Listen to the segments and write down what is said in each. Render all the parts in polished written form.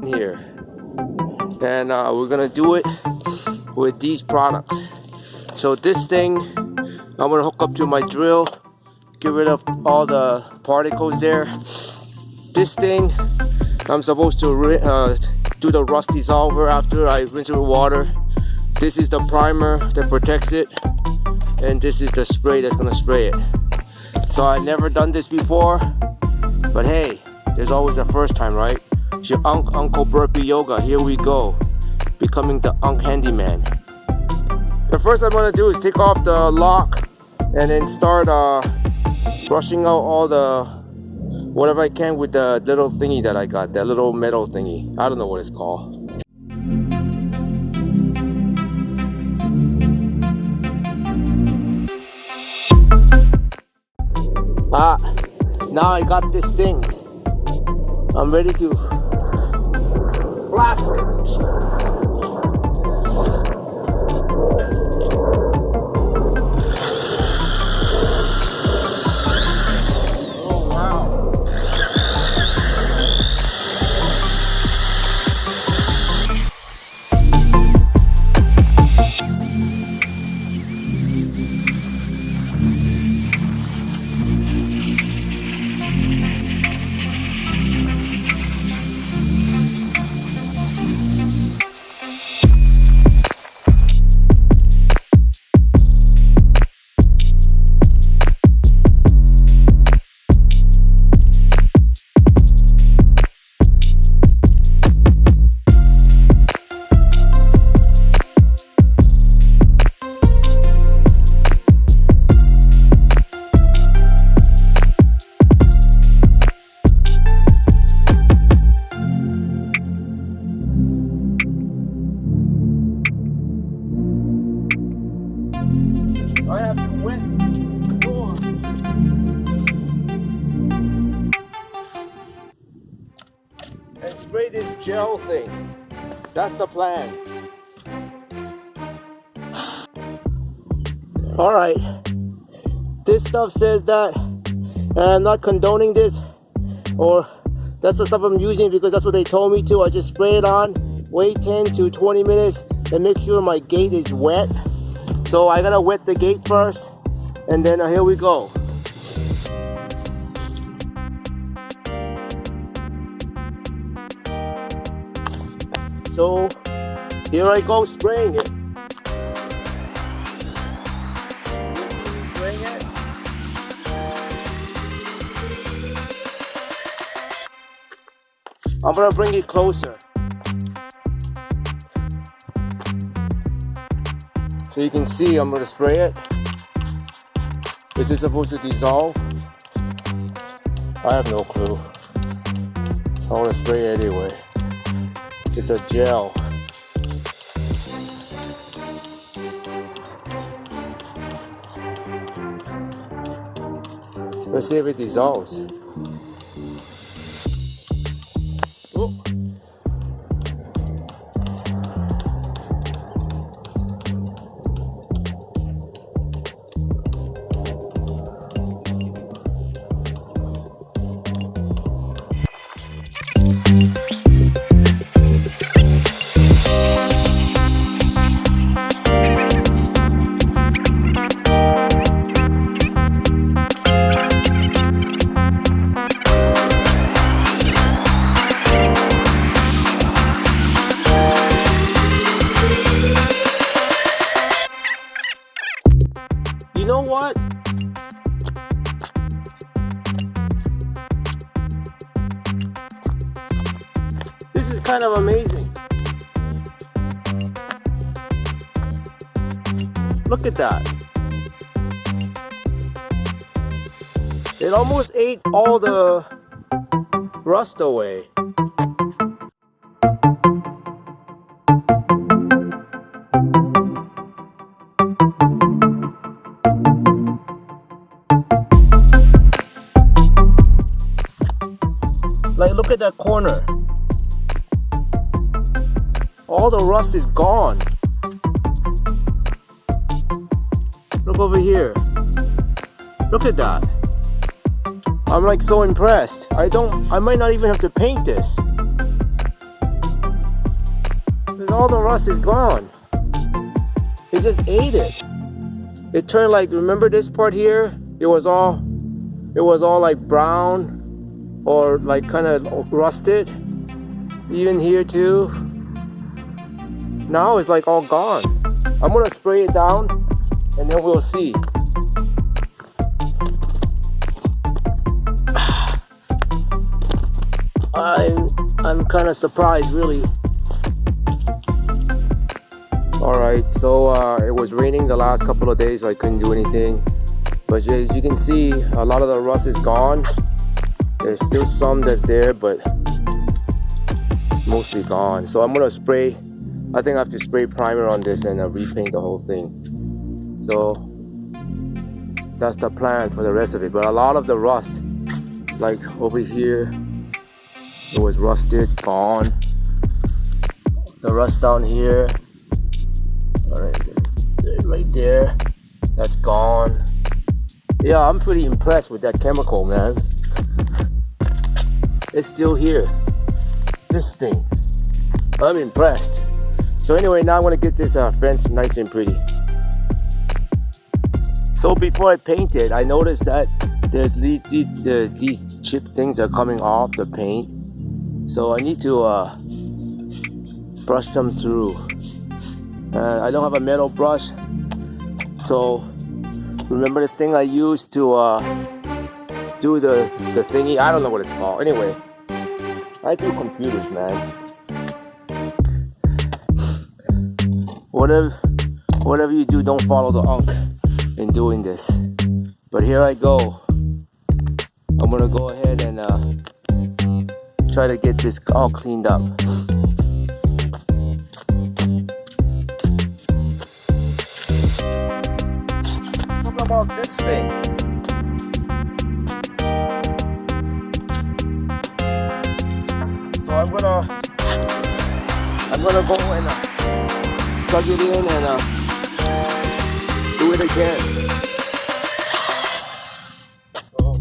here, and we're gonna do it with these products. So this thing I'm gonna hook up to my drill, get rid of all the particles there. This thing I'm supposed to do the rust dissolver after I rinse it with water. This is the primer that protects it, and this is the spray that's gonna spray it. So I've never done this before, but hey, there's always a first time, right? It's your Uncle Burpee Yoga. Here we go, becoming the handyman. The first I'm gonna do is take off the lock and then start brushing out all the whatever I can with the little thingy that I got, that little metal thingy. I don't know what it's called. Now I got this thing. I'm ready to blast it. I have to wet the floor. And spray this gel thing. That's the plan. Alright. This stuff says that, and I'm not condoning this, or that's the stuff I'm using because that's what they told me to. I just spray it on, wait 10 to 20 minutes, and make sure my gate is wet. So I gotta wet the gate first, and then here we go. So here I go spraying it. Spraying it. I'm gonna bring it closer, so you can see. I'm going to spray it. Is it supposed to dissolve? I have no clue. I want to spray it anyway. It's a gel. Let's see if it dissolves. Oh. You know what? This is kind of amazing. Look at that. It almost ate all the rust away. Like, look at that corner. All the rust is gone. Look over here. Look at that. I'm like so impressed. I might not even have to paint this. all the rust is gone. It just ate it. It turned like, remember this part here? It was all like brown or like kind of rusted. Even here too. Now it's like all gone. I'm gonna spray it down and then we'll see. I'm kind of surprised, really. Alright, so it was raining the last couple of days, so I couldn't do anything. But as you can see, a lot of the rust is gone. There's still some that's there, but it's mostly gone. So I'm gonna spray, I think I have to spray primer on this and repaint the whole thing. So that's the plan for the rest of it. But a lot of the rust, like over here, it was rusted, gone. The rust down here, right there, that's gone. Yeah, I'm pretty impressed with that chemical, man. It's still here. This thing, I'm impressed. So anyway, now I'm gonna get this fence nice and pretty. So before I paint it, I noticed that there's these chip things are coming off the paint. So I need to brush them through. I don't have a metal brush, so remember the thing I used to do the thingy? I don't know what it's called. Anyway, I do computers, man. Whatever you do, don't follow the unk in doing this. But here I go. I'm gonna go ahead and try to get this all cleaned up. Talk about this thing. So I'm gonna go and plug it in and do it again. So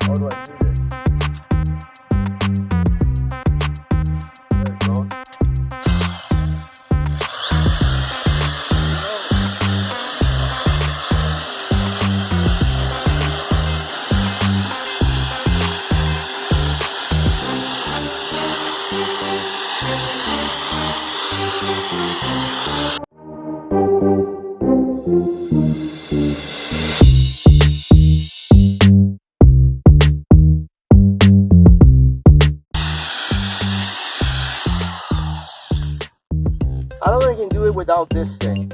how do I do this? There we go. I don't think I can do it without this thing.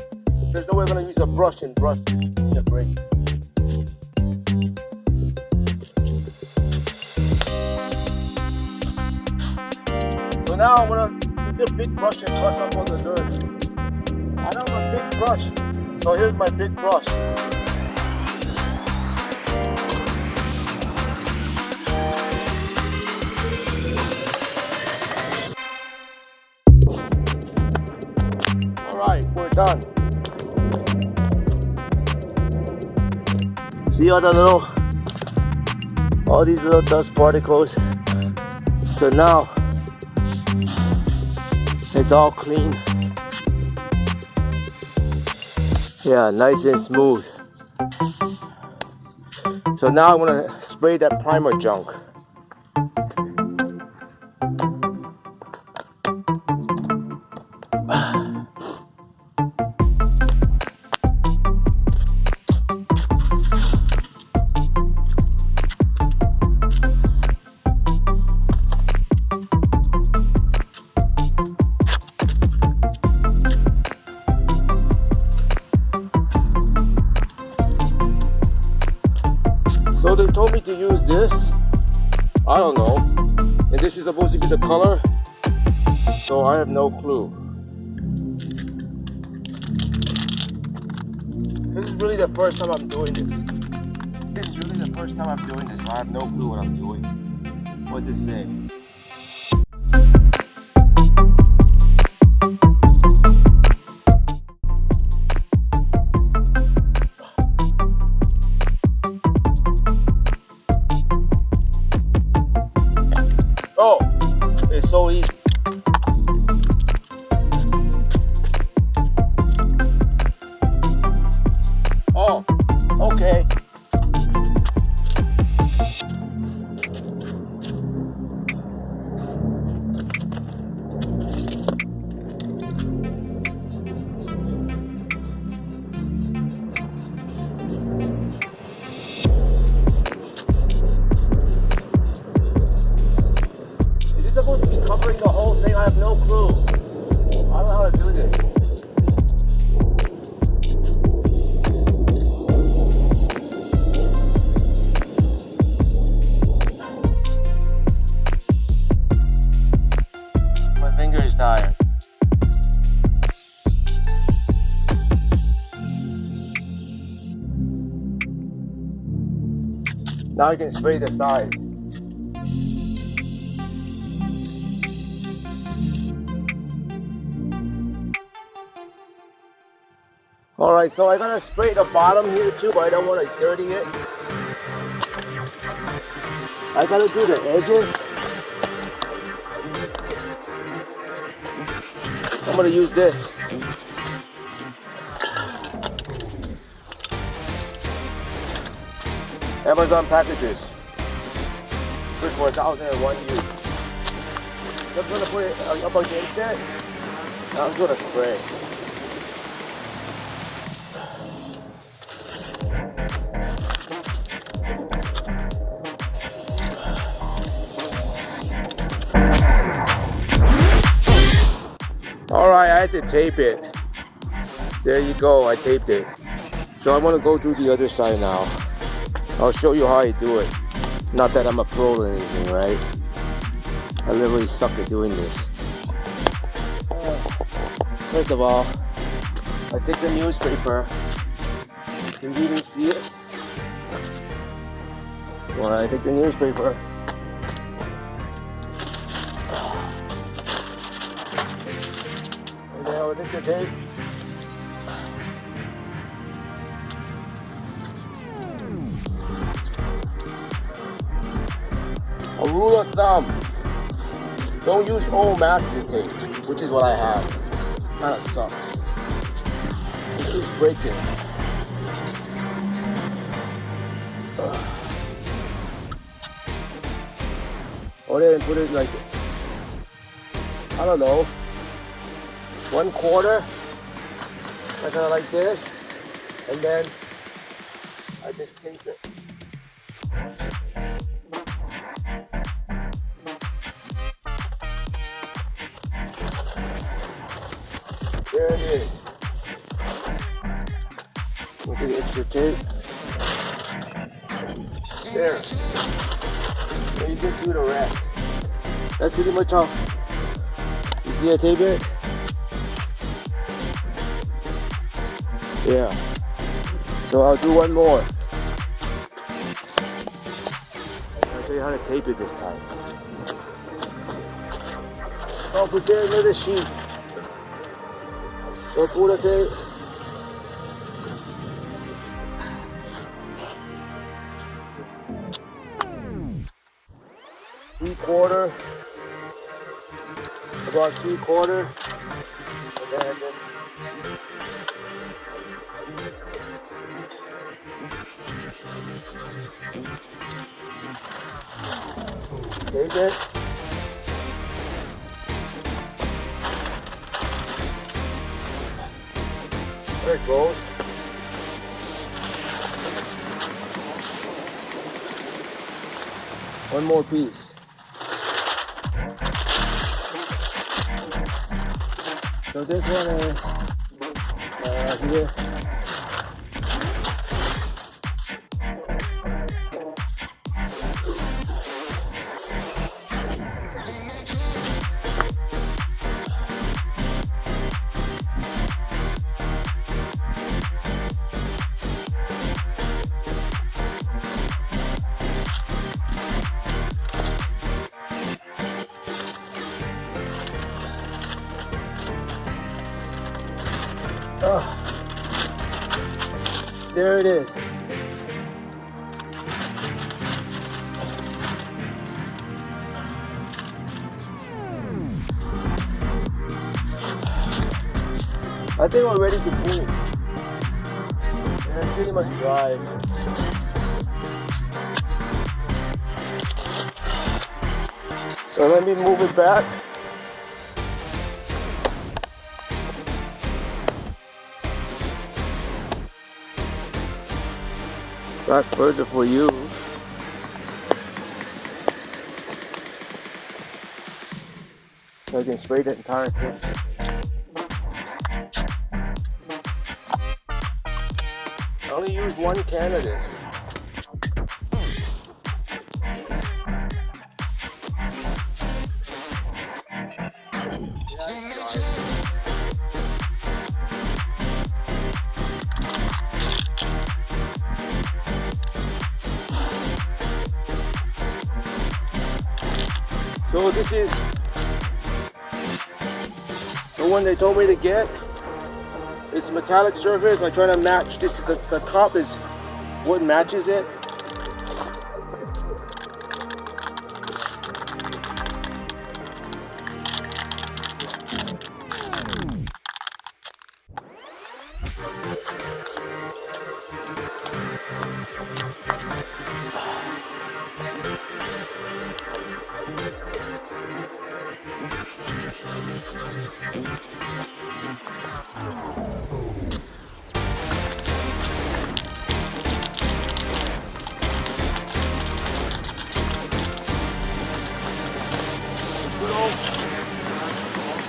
There's no way I'm gonna use a brush and brush the break. So now I'm gonna use the big brush and brush up all the dirt. I don't have a big brush, so here's my big brush. Alright, we're done. See all these little dust particles? So now it's all clean. Yeah, nice and smooth. So now I'm gonna spray that primer junk. So they told me to use this. I don't know. And this is supposed to be the color. So I have no clue. This is really the first time I'm doing this. This is really the first time I'm doing this. So I have no clue what I'm doing. What does it say? Oh, it's so easy. supposed to be covering the whole thing? I have no clue. I don't know how to do this. My finger is tired. Now I can spray the sides. Alright, so I gotta spray the bottom here too, but I don't want to dirty it. I gotta do the edges. I'm gonna use this. Amazon packages. Good for 1,001 use. Just gonna put it up against it. Now I'm gonna spray. Alright, I had to tape it. There you go, I taped it. So I'm gonna go do the other side now. I'll show you how I do it. Not that I'm a pro or anything, right? I literally suck at doing this. First of all, I take the newspaper. Can you even see it? Well, I take the newspaper. And then I'll take the tape. A rule of thumb, don't use old masking tape, which is what I have. Kinda sucks. It keeps breaking. Or then put it like, I don't know, 1/4, kinda like this, and then I just tape it. There it is. Look at the extra tape. There. Now you just do the rest. That's pretty much all. You see I tape it? Yeah. So I'll do one more. I'll show you how to tape it this time. I'll prepare another sheet. So pull the tape. Three-quarter. About 3/4. And then this. Tape it. There it goes. One more piece. So this one is here. There it is. I think we're ready to pull. And it's pretty much dry. So let me move it back. Back further for you. So I can spray the entire thing. I only use 1 can of this. So this is the one they told me to get. It's metallic surface. I try to match this. The cup is what matches it.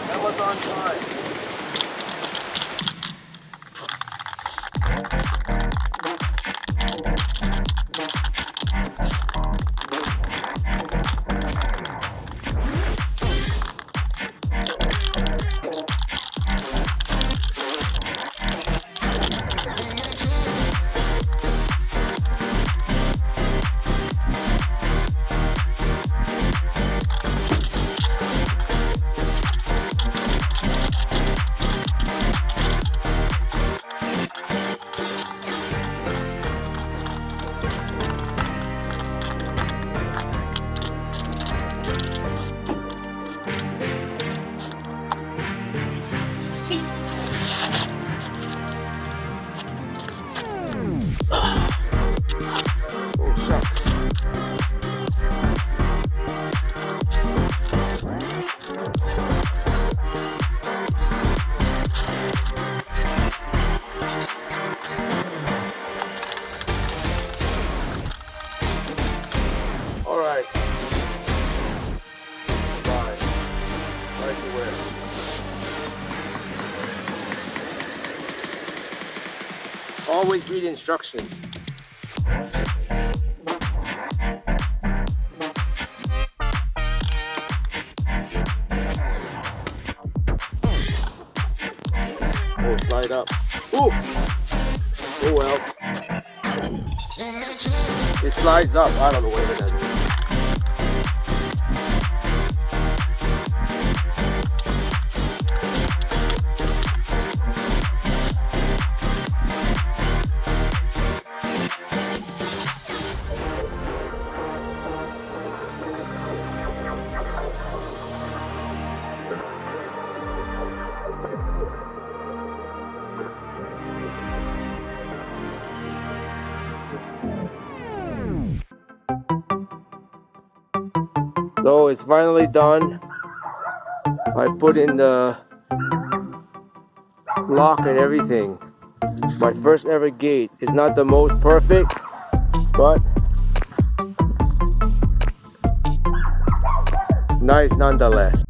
Amazon Prime. Always read instructions. Oh, slide up. Ooh! Oh well. It slides up. I don't know what it is. So it's finally done. I put in the lock and everything. My first ever gate is not the most perfect, but nice nonetheless.